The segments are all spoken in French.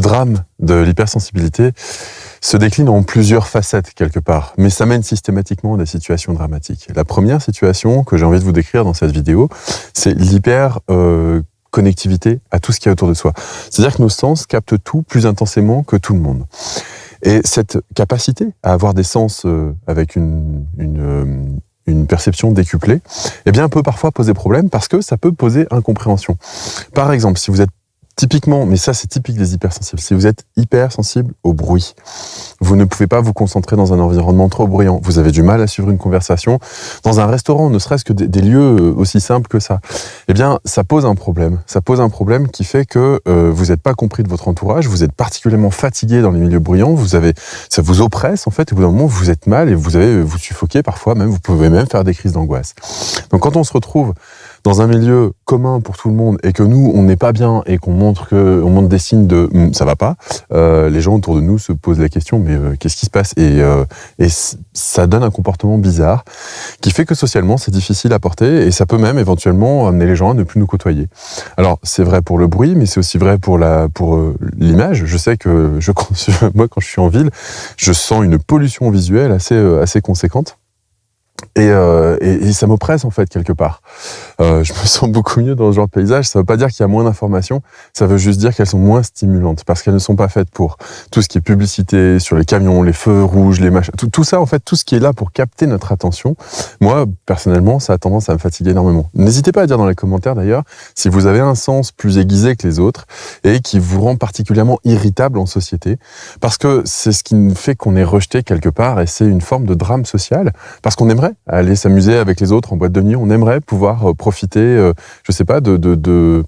drame de l'hypersensibilité se décline en plusieurs facettes quelque part, mais ça mène systématiquement à des situations dramatiques. La première situation que j'ai envie de vous décrire dans cette vidéo, c'est l'hyper-connectivité à tout ce qui est autour de soi. C'est-à-dire que nos sens captent tout plus intensément que tout le monde. Et cette capacité à avoir des sens avec une perception décuplée, eh bien, peut parfois poser problème parce que ça peut poser incompréhension. Par exemple, si vous êtes typiquement, mais ça c'est typique des hypersensibles, si vous êtes hypersensible au bruit, vous ne pouvez pas vous concentrer dans un environnement trop bruyant, vous avez du mal à suivre une conversation, dans un restaurant, ne serait-ce que des lieux aussi simples que ça, eh bien ça pose un problème. Ça pose un problème qui fait que vous n'êtes pas compris de votre entourage, vous êtes particulièrement fatigué dans les milieux bruyants, ça vous oppresse en fait, et au bout d'un moment vous êtes mal et vous suffoquez parfois, même vous pouvez même faire des crises d'angoisse. Donc quand on se retrouve dans un milieu commun pour tout le monde et que nous, on n'est pas bien et qu'on montre des signes de ça va pas, les gens autour de nous se posent la question mais qu'est-ce qui se passe et ça donne un comportement bizarre qui fait que socialement c'est difficile à porter et ça peut même éventuellement amener les gens à ne plus nous côtoyer. Alors c'est vrai pour le bruit mais c'est aussi vrai pour l'image. Je sais que moi quand je suis en ville, je sens une pollution visuelle assez conséquente. Et ça m'oppresse en fait quelque part. Je me sens beaucoup mieux dans ce genre de paysage. Ça veut pas dire qu'il y a moins d'informations, ça veut juste dire qu'elles sont moins stimulantes parce qu'elles ne sont pas faites pour tout ce qui est publicité sur les camions, les feux rouges, les machins, tout ça en fait, tout ce qui est là pour capter notre attention. Moi personnellement, ça a tendance à me fatiguer énormément. N'hésitez pas à dire dans les commentaires d'ailleurs si vous avez un sens plus aiguisé que les autres et qui vous rend particulièrement irritable en société, parce que c'est ce qui fait qu'on est rejeté quelque part et c'est une forme de drame social parce qu'on aimerait aller s'amuser avec les autres en boîte de nuit, on aimerait pouvoir profiter, je sais pas, de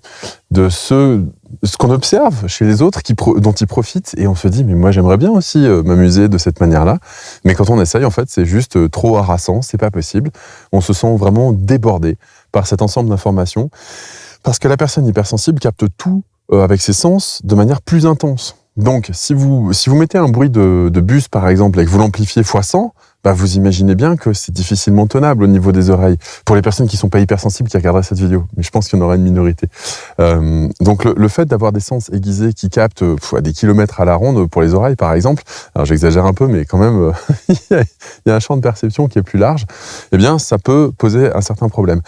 ce qu'on observe chez les autres dont ils profitent et on se dit mais moi j'aimerais bien aussi m'amuser de cette manière-là, mais quand on essaye en fait c'est juste trop harassant, c'est pas possible, on se sent vraiment débordé par cet ensemble d'informations parce que la personne hypersensible capte tout avec ses sens de manière plus intense. Donc si vous mettez un bruit de bus par exemple et que vous l'amplifiez x100, vous imaginez bien que c'est difficilement tenable au niveau des oreilles. Pour les personnes qui sont pas hypersensibles qui regarderaient cette vidéo, mais je pense qu'il y en aura une minorité. Donc le fait d'avoir des sens aiguisés qui captent à des kilomètres à la ronde pour les oreilles par exemple, alors j'exagère un peu mais quand même il y a un champ de perception qui est plus large, eh bien ça peut poser un certain problème.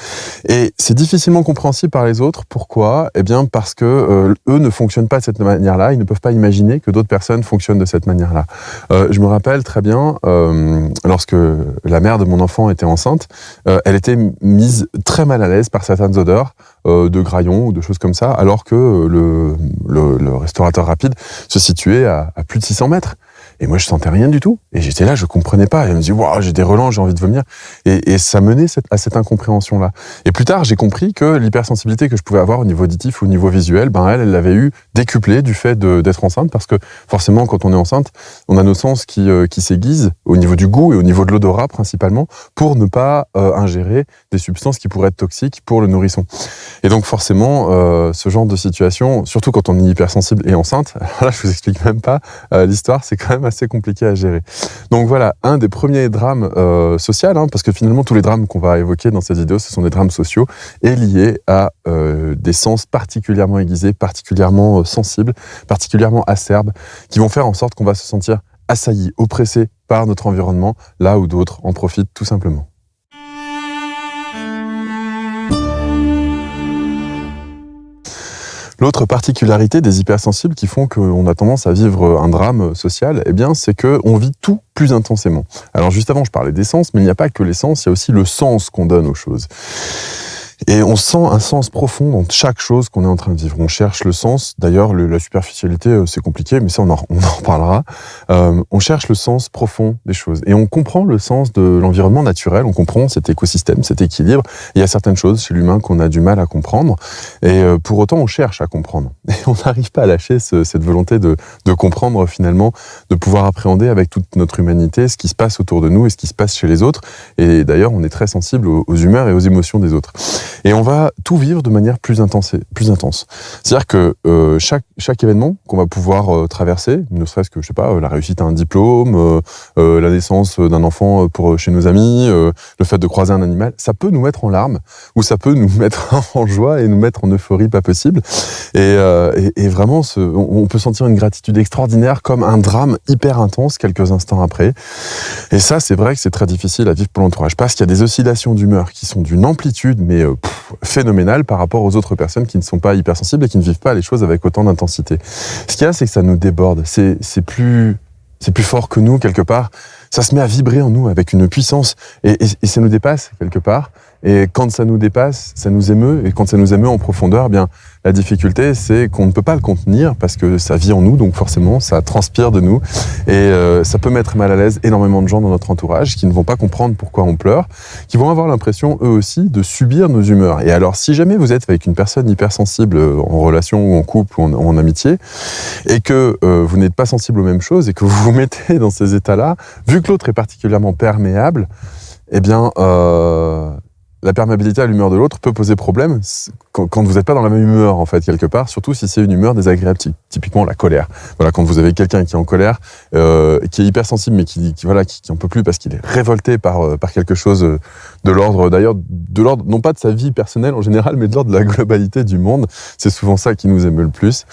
Et c'est difficilement compréhensible par les autres. Pourquoi ? Eh bien parce que eux ne fonctionnent pas de cette manière-là, ils ne peuvent pas imaginer que d'autres personnes fonctionnent de cette manière-là. Je me rappelle très bien lorsque la mère de mon enfant était enceinte, elle était mise très mal à l'aise par certaines odeurs de graillons ou de choses comme ça, alors que le restaurateur rapide se situait à plus de 600 mètres. Et moi, je sentais rien du tout. Et j'étais là, je comprenais pas. Et elle me dit, waouh, j'ai des relents, j'ai envie de vomir. Et ça menait à cette incompréhension-là. Et plus tard, j'ai compris que l'hypersensibilité que je pouvais avoir au niveau auditif ou au niveau visuel, elle l'avait eu décuplée du fait d'être enceinte, parce que forcément, quand on est enceinte, on a nos sens qui s'aiguisent au niveau du goût et au niveau de l'odorat principalement, pour ne pas ingérer des substances qui pourraient être toxiques pour le nourrisson. Et donc forcément, ce genre de situation, surtout quand on est hypersensible et enceinte, alors là, je vous explique même pas l'histoire, c'est quand même assez compliqué à gérer. Donc voilà, un des premiers drames sociaux, parce que finalement tous les drames qu'on va évoquer dans cette vidéo, ce sont des drames sociaux et liés à des sens particulièrement aiguisés, particulièrement sensibles, particulièrement acerbes, qui vont faire en sorte qu'on va se sentir assailli, oppressé par notre environnement, là où d'autres en profitent tout simplement. L'autre particularité des hypersensibles qui font qu'on a tendance à vivre un drame social, eh bien, c'est qu'on vit tout plus intensément. Alors juste avant, je parlais des sens, mais il n'y a pas que les sens, il y a aussi le sens qu'on donne aux choses. Et on sent un sens profond dans chaque chose qu'on est en train de vivre. On cherche le sens. D'ailleurs, la superficialité, c'est compliqué, mais ça, on en reparlera. On cherche le sens profond des choses. Et on comprend le sens de l'environnement naturel. On comprend cet écosystème, cet équilibre. Il y a certaines choses chez l'humain qu'on a du mal à comprendre. Et pour autant, on cherche à comprendre. Et on n'arrive pas à lâcher cette volonté de comprendre, finalement, de pouvoir appréhender avec toute notre humanité ce qui se passe autour de nous et ce qui se passe chez les autres. Et d'ailleurs, on est très sensible aux humeurs et aux émotions des autres. Et on va tout vivre de manière plus intense. C'est-à-dire que chaque événement qu'on va pouvoir traverser, ne serait-ce que, je sais pas, la réussite à un diplôme, la naissance d'un enfant chez nos amis, le fait de croiser un animal, ça peut nous mettre en larmes, ou ça peut nous mettre en joie et nous mettre en euphorie pas possible. Et vraiment, on peut sentir une gratitude extraordinaire comme un drame hyper intense quelques instants après. Et ça, c'est vrai que c'est très difficile à vivre pour l'entourage, parce qu'il y a des oscillations d'humeur qui sont d'une amplitude, mais phénoménale par rapport aux autres personnes qui ne sont pas hypersensibles et qui ne vivent pas les choses avec autant d'intensité. Ce qu'il y a, c'est que ça nous déborde. C'est plus fort que nous, quelque part. Ça se met à vibrer en nous avec une puissance et ça nous dépasse, quelque part. Et quand ça nous dépasse, ça nous émeut. Et quand ça nous émeut en profondeur, eh bien, la difficulté, c'est qu'on ne peut pas le contenir parce que ça vit en nous, donc forcément, ça transpire de nous. Et ça peut mettre mal à l'aise énormément de gens dans notre entourage qui ne vont pas comprendre pourquoi on pleure, qui vont avoir l'impression, eux aussi, de subir nos humeurs. Et alors, si jamais vous êtes avec une personne hypersensible en relation ou en couple ou en amitié, et que vous n'êtes pas sensible aux mêmes choses et que vous vous mettez dans ces états-là, vu que l'autre est particulièrement perméable, eh bien, la perméabilité à l'humeur de l'autre peut poser problème quand vous n'êtes pas dans la même humeur, en fait, quelque part, surtout si c'est une humeur désagréable, typiquement la colère. Voilà, quand vous avez quelqu'un qui est en colère, qui est hypersensible, mais qui en peut plus parce qu'il est révolté par quelque chose de l'ordre, d'ailleurs, non pas de sa vie personnelle en général, mais de l'ordre de la globalité du monde. C'est souvent ça qui nous émeut le plus,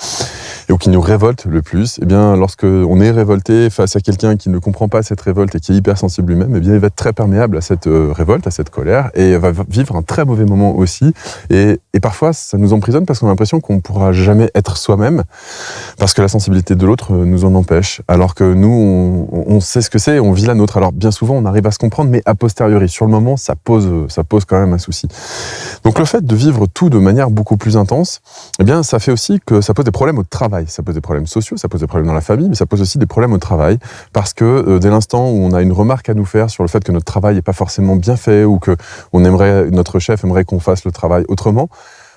ou qui nous révolte le plus. Eh bien, lorsque on est révolté face à quelqu'un qui ne comprend pas cette révolte et qui est hypersensible lui-même, eh bien, il va être très perméable à cette révolte, à cette colère, et va vivre un très mauvais moment aussi. Et parfois, ça nous emprisonne parce qu'on a l'impression qu'on ne pourra jamais être soi-même, parce que la sensibilité de l'autre nous en empêche. Alors que nous, on sait ce que c'est, on vit la nôtre. Alors bien souvent, on arrive à se comprendre, mais a posteriori, sur le moment, ça pose quand même un souci. Donc le fait de vivre tout de manière beaucoup plus intense, eh bien, ça fait aussi que ça pose des problèmes au travail. Ça pose des problèmes sociaux, ça pose des problèmes dans la famille, mais ça pose aussi des problèmes au travail, parce que dès l'instant où on a une remarque à nous faire sur le fait que notre travail n'est pas forcément bien fait, ou que notre chef aimerait qu'on fasse le travail autrement,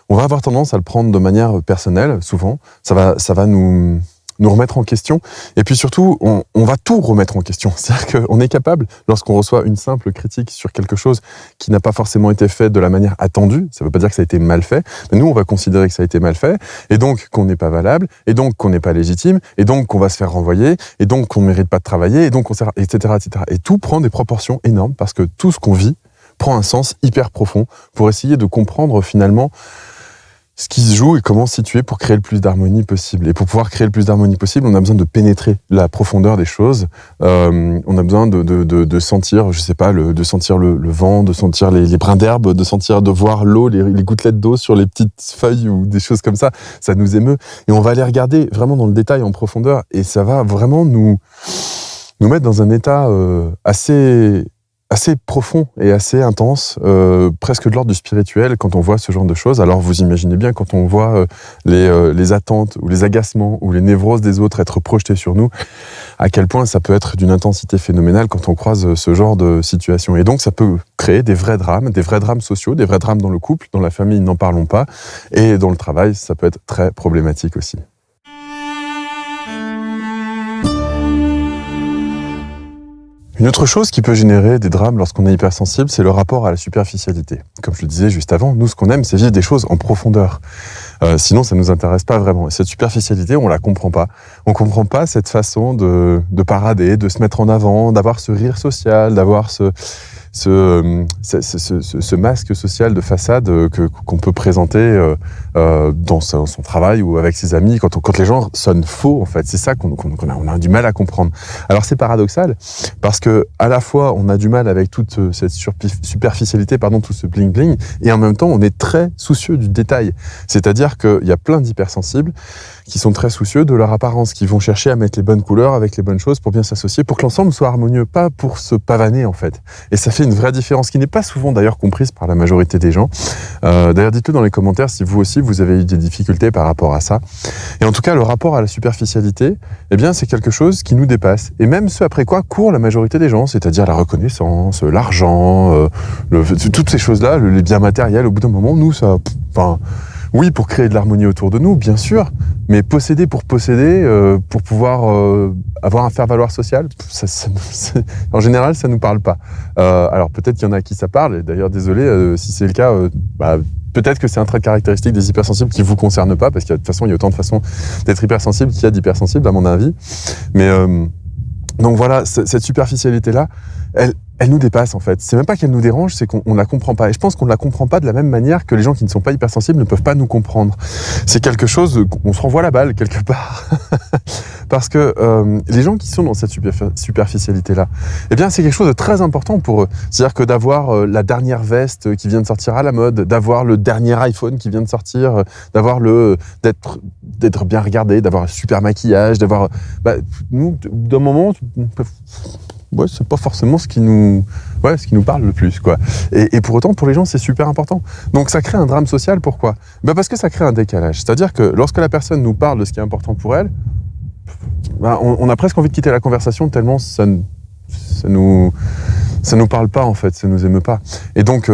on va avoir tendance à le prendre de manière personnelle, souvent. Ça va nous remettre en question. Et puis surtout, on va tout remettre en question. C'est-à-dire qu'on est capable, lorsqu'on reçoit une simple critique sur quelque chose qui n'a pas forcément été fait de la manière attendue, ça ne veut pas dire que ça a été mal fait, mais nous, on va considérer que ça a été mal fait, et donc qu'on n'est pas valable, et donc qu'on n'est pas légitime, et donc qu'on va se faire renvoyer, et donc qu'on ne mérite pas de travailler, et donc etc., etc. Et tout prend des proportions énormes, parce que tout ce qu'on vit prend un sens hyper profond pour essayer de comprendre finalement ce qui se joue et comment se situer pour créer le plus d'harmonie possible. Et pour pouvoir créer le plus d'harmonie possible, on a besoin de pénétrer la profondeur des choses. On a besoin de sentir, je sais pas, de sentir le vent, de sentir les brins d'herbe, de voir l'eau, les gouttelettes d'eau sur les petites feuilles ou des choses comme ça. Ça nous émeut. Et on va les regarder vraiment dans le détail, en profondeur. Et ça va vraiment nous mettre dans un état assez profond et assez intense, presque de l'ordre du spirituel quand on voit ce genre de choses. Alors vous imaginez bien quand on voit les attentes ou les agacements ou les névroses des autres être projetés sur nous, à quel point ça peut être d'une intensité phénoménale quand on croise ce genre de situation. Et donc ça peut créer des vrais drames sociaux, des vrais drames dans le couple, dans la famille, n'en parlons pas, et dans le travail, ça peut être très problématique aussi. Une autre chose qui peut générer des drames lorsqu'on est hypersensible, c'est le rapport à la superficialité. Comme je le disais juste avant, nous, ce qu'on aime, c'est vivre des choses en profondeur. Sinon, ça nous intéresse pas vraiment. Et cette superficialité, on la comprend pas. On comprend pas cette façon de parader, de se mettre en avant, d'avoir ce rire social, d'avoir ce masque social de façade qu'on peut présenter dans son travail ou avec ses amis quand les gens sonnent faux, en fait. C'est ça qu'on a du mal à comprendre. Alors c'est paradoxal parce que à la fois on a du mal avec toute cette superficialité, tout ce bling bling, et en même temps on est très soucieux du détail. C'est-à-dire qu'il y a plein d'hypersensibles qui sont très soucieux de leur apparence, qui vont chercher à mettre les bonnes couleurs avec les bonnes choses pour bien s'associer, pour que l'ensemble soit harmonieux, pas pour se pavaner en fait. Et ça fait une vraie différence qui n'est pas souvent d'ailleurs comprise par la majorité des gens. D'ailleurs, dites-le dans les commentaires si vous aussi vous avez eu des difficultés par rapport à ça. Et en tout cas, le rapport à la superficialité, eh bien, c'est quelque chose qui nous dépasse. Et même ce après quoi court la majorité des gens, c'est-à-dire la reconnaissance, l'argent, toutes ces choses-là, les biens matériels. Au bout d'un moment, nous, Oui, pour créer de l'harmonie autour de nous, bien sûr, mais posséder pour posséder, pour pouvoir avoir un faire-valoir social, en général, ça nous parle pas. Alors peut-être qu'il y en a à qui ça parle, et d'ailleurs, désolé, si c'est le cas, peut-être que c'est un trait caractéristique des hypersensibles qui vous concerne pas, parce qu'il y a, de toute façon, il y a autant de façons d'être hypersensible qu'il y a d'hypersensibles, à mon avis. Mais donc voilà, cette superficialité-là, elle nous dépasse en fait. C'est même pas qu'elle nous dérange, c'est qu'on la comprend pas. Et je pense qu'on ne la comprend pas de la même manière que les gens qui ne sont pas hypersensibles ne peuvent pas nous comprendre. C'est quelque chose, on se renvoie la balle quelque part. Parce que les gens qui sont dans cette superficialité-là, eh bien c'est quelque chose de très important pour eux. C'est-à-dire que d'avoir la dernière veste qui vient de sortir à la mode, d'avoir le dernier iPhone qui vient de sortir, d'être bien regardé, d'avoir un super maquillage, d'avoir... nous, d'un moment... Ouais, c'est pas forcément ce qui nous parle le plus, quoi. Et pour autant, pour les gens, c'est super important. Donc ça crée un drame social, pourquoi ? Parce que ça crée un décalage. C'est-à-dire que lorsque la personne nous parle de ce qui est important pour elle, on a presque envie de quitter la conversation tellement ça nous parle pas, en fait, ça nous émeut pas. Et donc,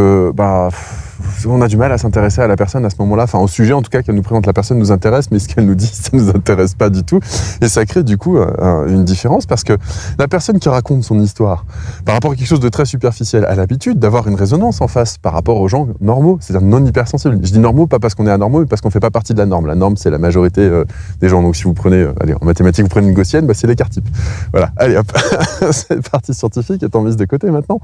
on a du mal à s'intéresser à la personne à ce moment-là, enfin au sujet en tout cas qu'elle nous présente, la personne nous intéresse, mais ce qu'elle nous dit, ça nous intéresse pas du tout. Et ça crée du coup une différence, parce que la personne qui raconte son histoire, par rapport à quelque chose de très superficiel, a l'habitude d'avoir une résonance en face par rapport aux gens normaux, c'est-à-dire non hypersensibles. Je dis normaux, pas parce qu'on est anormaux, mais parce qu'on fait pas partie de la norme. La norme, c'est la majorité des gens. Donc si vous prenez, en mathématiques, vous prenez une gaussienne, c'est l'écart type. Voilà, allez hop, cette partie scientifique est en mise de côté maintenant.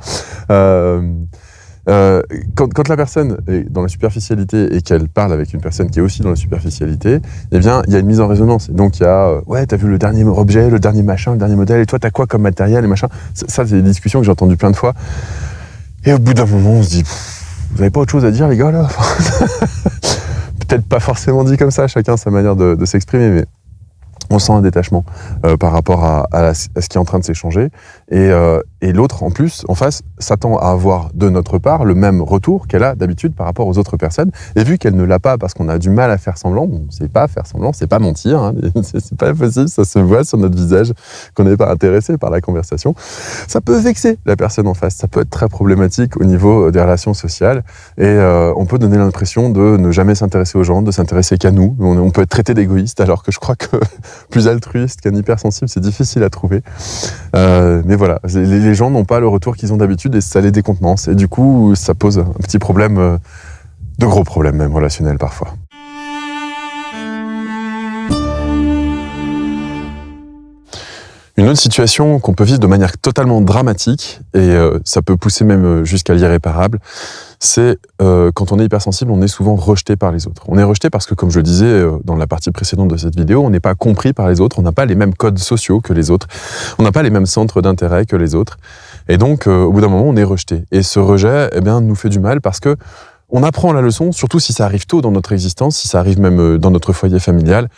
Quand la personne est dans la superficialité et qu'elle parle avec une personne qui est aussi dans la superficialité, eh bien, il y a une mise en résonance. Donc, il y a, t'as vu le dernier objet, le dernier machin, le dernier modèle, et toi, t'as quoi comme matériel et machin. Ça, c'est des discussions que j'ai entendues plein de fois. Et au bout d'un moment, on se dit, vous avez pas autre chose à dire, les gars, là? Peut-être pas forcément dit comme ça, chacun sa manière de s'exprimer, mais on sent un détachement par rapport à ce qui est en train de s'échanger. Et l'autre, en plus, en face, s'attend à avoir de notre part le même retour qu'elle a d'habitude par rapport aux autres personnes. Et vu qu'elle ne l'a pas parce qu'on a du mal à faire semblant, on ne sait pas faire semblant, c'est pas mentir, hein, c'est pas possible, ça se voit sur notre visage qu'on n'est pas intéressé par la conversation. Ça peut vexer la personne en face, ça peut être très problématique au niveau des relations sociales. Et on peut donner l'impression de ne jamais s'intéresser aux gens, de s'intéresser qu'à nous. On peut être traité d'égoïste, alors que je crois que plus altruiste qu'un hypersensible, c'est difficile à trouver. Mais voilà, les gens n'ont pas le retour qu'ils ont d'habitude et ça les décontenance. Et du coup, ça pose un petit problème, de gros problèmes même relationnels parfois. Une autre situation qu'on peut vivre de manière totalement dramatique, et ça peut pousser même jusqu'à l'irréparable, c'est quand on est hypersensible, on est souvent rejeté par les autres. On est rejeté parce que, comme je le disais dans la partie précédente de cette vidéo, on n'est pas compris par les autres, on n'a pas les mêmes codes sociaux que les autres, on n'a pas les mêmes centres d'intérêt que les autres. Et donc, au bout d'un moment, on est rejeté. Et ce rejet, nous fait du mal parce que on apprend la leçon, surtout si ça arrive tôt dans notre existence, si ça arrive même dans notre foyer familial,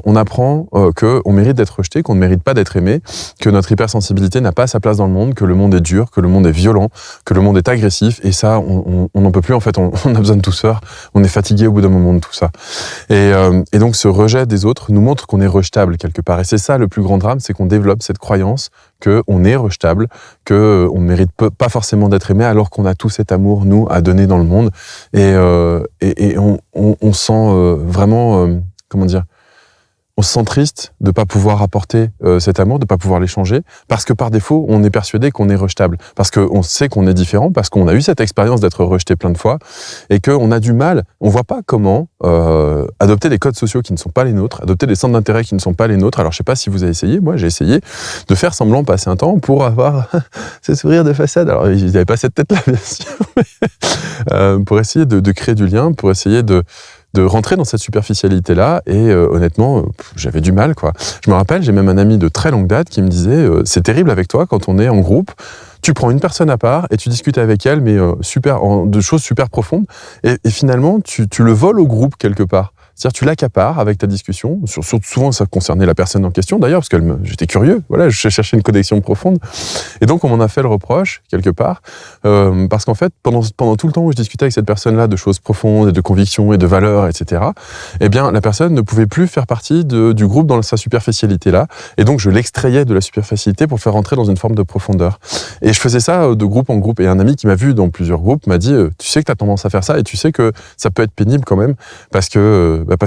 on apprend qu'on mérite d'être rejeté, qu'on ne mérite pas d'être aimé, que notre hypersensibilité n'a pas sa place dans le monde, que le monde est dur, que le monde est violent, que le monde est agressif, et ça, on n'en peut plus, en fait, on a besoin de douceur, on est fatigué au bout d'un moment de tout ça. Et donc, ce rejet des autres nous montre qu'on est rejetable quelque part. Et c'est ça le plus grand drame, c'est qu'on développe cette croyance qu'on est rejetable, qu'on ne mérite pas forcément d'être aimé, alors qu'on a tout cet amour, nous, à donner dans le monde. Et on sent vraiment, on se sent triste de ne pas pouvoir apporter cet amour, de ne pas pouvoir l'échanger, parce que par défaut, on est persuadé qu'on est rejetable, parce qu'on sait qu'on est différent, parce qu'on a eu cette expérience d'être rejeté plein de fois, et qu'on a du mal, on ne voit pas comment adopter des codes sociaux qui ne sont pas les nôtres, adopter des centres d'intérêt qui ne sont pas les nôtres. Alors je ne sais pas si vous avez essayé, moi j'ai essayé de faire semblant passer un temps pour avoir ce sourire de façade. Alors il n'y avait pas cette tête-là, bien sûr, mais pour essayer de créer du lien, pour essayer de rentrer dans cette superficialité-là, et honnêtement, j'avais du mal, quoi. Je me rappelle, j'ai même un ami de très longue date qui me disait c'est terrible avec toi quand on est en groupe, tu prends une personne à part et tu discutes avec elle, mais de choses super profondes, et finalement, tu le voles au groupe quelque part. C'est-à-dire tu l'accapares avec ta discussion. Souvent, ça concernait la personne en question, d'ailleurs, parce que j'étais curieux. Voilà, je cherchais une connexion profonde. Et donc, on m'en a fait le reproche, quelque part, parce qu'en fait, pendant tout le temps où je discutais avec cette personne-là de choses profondes et de convictions et de valeurs, etc., eh bien, la personne ne pouvait plus faire partie du groupe dans sa superficialité-là. Et donc, je l'extrayais de la superficialité pour faire rentrer dans une forme de profondeur. Et je faisais ça de groupe en groupe. Et un ami qui m'a vu dans plusieurs groupes m'a dit « Tu sais que tu as tendance à faire ça et tu sais que ça peut être pénible quand même parce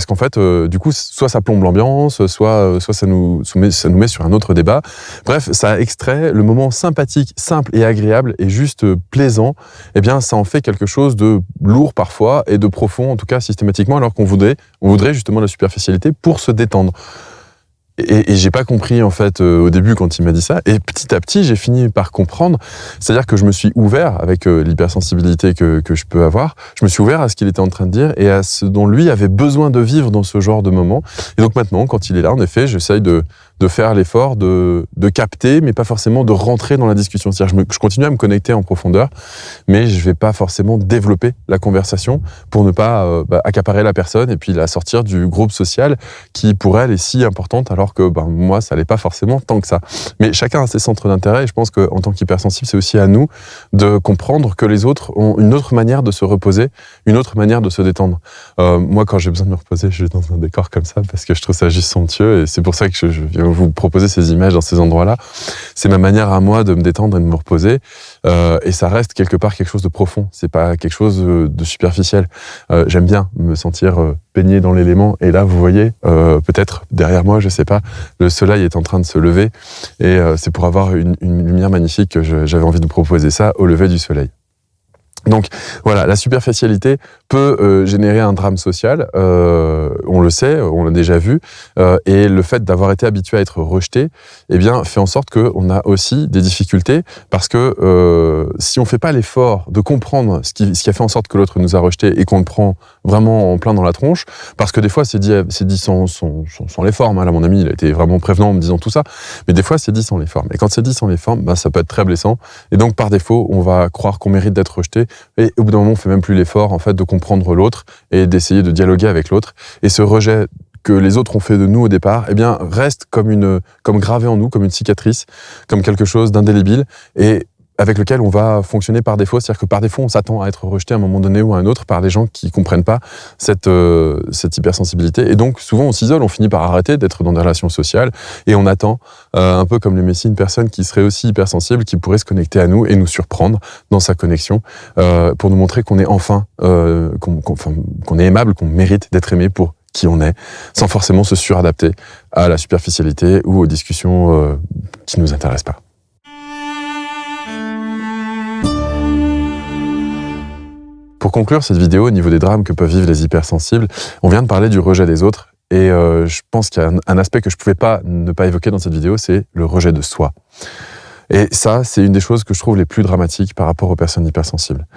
qu'en fait, du coup, soit ça plombe l'ambiance, soit ça nous met sur un autre débat. Bref, ça extrait le moment sympathique, simple et agréable et juste plaisant. Eh bien, ça en fait quelque chose de lourd parfois et de profond, en tout cas systématiquement, alors qu'on voudrait justement la superficialité pour se détendre. Et j'ai pas compris en fait au début quand il m'a dit ça. Et petit à petit, j'ai fini par comprendre. C'est-à-dire que je me suis ouvert avec l'hypersensibilité que je peux avoir. Je me suis ouvert à ce qu'il était en train de dire et à ce dont lui avait besoin de vivre dans ce genre de moment. Et donc maintenant, quand il est là, en effet, j'essaye de faire l'effort de capter, mais pas forcément de rentrer dans la discussion. C'est-à-dire je continue à me connecter en profondeur, mais je vais pas forcément développer la conversation pour ne pas accaparer la personne et puis la sortir du groupe social qui, pour elle, est si importante, alors que moi, ça l'est pas forcément tant que ça. Mais chacun a ses centres d'intérêt et je pense qu'en tant qu'hypersensible, c'est aussi à nous de comprendre que les autres ont une autre manière de se reposer, une autre manière de se détendre. Moi, quand j'ai besoin de me reposer, je vais dans un décor comme ça parce que je trouve ça juste somptueux et c'est pour ça que je viens vous proposer ces images dans ces endroits-là. C'est ma manière à moi de me détendre et de me reposer et ça reste quelque part quelque chose de profond. C'est pas quelque chose de superficiel. J'aime bien me sentir baigné dans l'élément et là, vous voyez, peut-être derrière moi, je sais pas, le soleil est en train de se lever et c'est pour avoir une lumière magnifique que j'avais envie de proposer ça au lever du soleil. Donc voilà, la superficialité peut générer un drame social, on le sait, on l'a déjà vu, et le fait d'avoir été habitué à être rejeté, eh bien, fait en sorte qu'on a aussi des difficultés, parce que si on ne fait pas l'effort de comprendre ce qui a fait en sorte que l'autre nous a rejeté et qu'on le prend vraiment en plein dans la tronche, parce que des fois c'est dit sans les formes, hein. Là mon ami il a été vraiment prévenant en me disant tout ça, mais des fois c'est dit sans les formes, et quand c'est dit sans les formes, ça peut être très blessant, et donc par défaut on va croire qu'on mérite d'être rejeté, et au bout d'un moment on fait même plus l'effort en fait de comprendre l'autre et d'essayer de dialoguer avec l'autre, et ce rejet que les autres ont fait de nous au départ, eh bien reste comme gravé en nous, comme une cicatrice, comme quelque chose d'indélébile et avec lequel on va fonctionner par défaut, c'est-à-dire que par défaut on s'attend à être rejeté à un moment donné ou à un autre par des gens qui comprennent pas cette hypersensibilité, et donc souvent on s'isole, on finit par arrêter d'être dans des relations sociales et on attend un peu comme le Messie, une personne qui serait aussi hypersensible, qui pourrait se connecter à nous et nous surprendre dans sa connexion pour nous montrer qu'on est enfin qu'on est aimable, qu'on mérite d'être aimé pour qui on est, sans forcément se suradapter à la superficialité ou aux discussions qui nous intéressent pas. Pour conclure cette vidéo, au niveau des drames que peuvent vivre les hypersensibles, on vient de parler du rejet des autres, et je pense qu'il y a un aspect que je ne pouvais pas ne pas évoquer dans cette vidéo, c'est le rejet de soi. Et ça, c'est une des choses que je trouve les plus dramatiques par rapport aux personnes hypersensibles.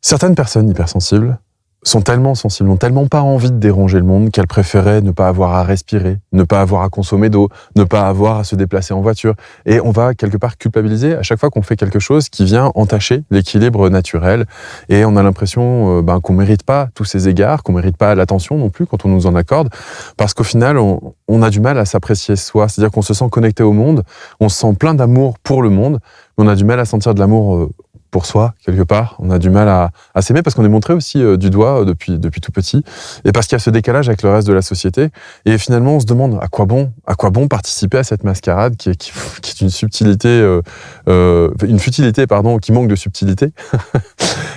Certaines personnes hypersensibles sont tellement sensibles, n'ont tellement pas envie de déranger le monde qu'elles préféraient ne pas avoir à respirer, ne pas avoir à consommer d'eau, ne pas avoir à se déplacer en voiture. Et on va quelque part culpabiliser à chaque fois qu'on fait quelque chose qui vient entacher l'équilibre naturel. Et on a l'impression qu'on ne mérite pas tous ces égards, qu'on ne mérite pas l'attention non plus quand on nous en accorde, parce qu'au final, on a du mal à s'apprécier soi. C'est-à-dire qu'on se sent connecté au monde, on se sent plein d'amour pour le monde, mais on a du mal à sentir de l'amour pour soi, quelque part. On a du mal à s'aimer parce qu'on est montré aussi du doigt depuis tout petit, et parce qu'il y a ce décalage avec le reste de la société. Et finalement, on se demande à quoi bon participer à cette mascarade qui est une subtilité, une futilité, pardon, qui manque de subtilité.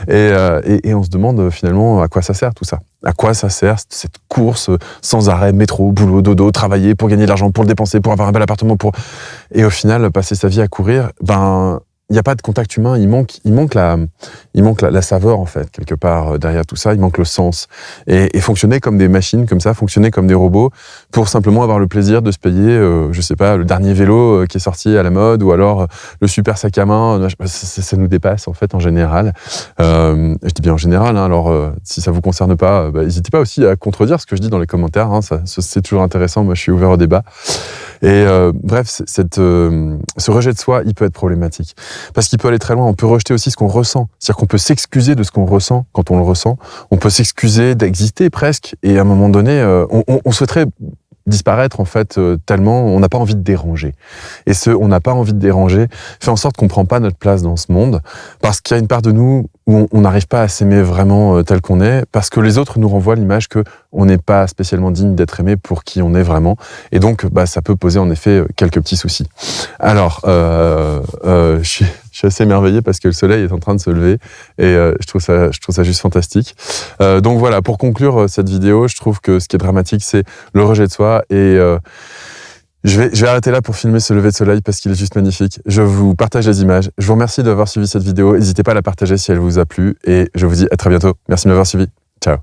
et on se demande finalement à quoi ça sert tout ça. À quoi ça sert cette course sans arrêt, métro, boulot, dodo, travailler pour gagner de l'argent, pour le dépenser, pour avoir un bel appartement, et au final, passer sa vie à courir, il n'y a pas de contact humain, il manque la saveur en fait, quelque part derrière tout ça, il manque le sens. Et fonctionner comme des machines, comme ça, fonctionner comme des robots, pour simplement avoir le plaisir de se payer, je sais pas, le dernier vélo qui est sorti à la mode, ou alors le super sac à main, ça nous dépasse en fait en général. Je dis bien en général, hein, alors si ça vous concerne pas, n'hésitez pas aussi à contredire ce que je dis dans les commentaires, hein, c'est toujours intéressant, moi je suis ouvert au débat. Et bref, ce rejet de soi, il peut être problématique. parce qu'il peut aller très loin. On peut rejeter aussi ce qu'on ressent. C'est-à-dire qu'on peut s'excuser de ce qu'on ressent quand on le ressent. On peut s'excuser d'exister presque. Et à un moment donné, on souhaiterait disparaître en fait tellement on n'a pas envie de déranger. Et on n'a pas envie de déranger fait en sorte qu'on ne prend pas notre place dans ce monde parce qu'il y a une part de nous où on n'arrive pas à s'aimer vraiment tel qu'on est, parce que les autres nous renvoient l'image qu'on n'est pas spécialement digne d'être aimé pour qui on est vraiment. Et donc, ça peut poser en effet quelques petits soucis. Alors, je suis assez émerveillé parce que le soleil est en train de se lever et je trouve ça juste fantastique. Donc voilà, pour conclure cette vidéo, je trouve que ce qui est dramatique, c'est le rejet de soi et je vais arrêter là pour filmer ce lever de soleil parce qu'il est juste magnifique. Je vous partage les images. Je vous remercie d'avoir suivi cette vidéo. N'hésitez pas à la partager si elle vous a plu et je vous dis à très bientôt. Merci de m'avoir suivi. Ciao.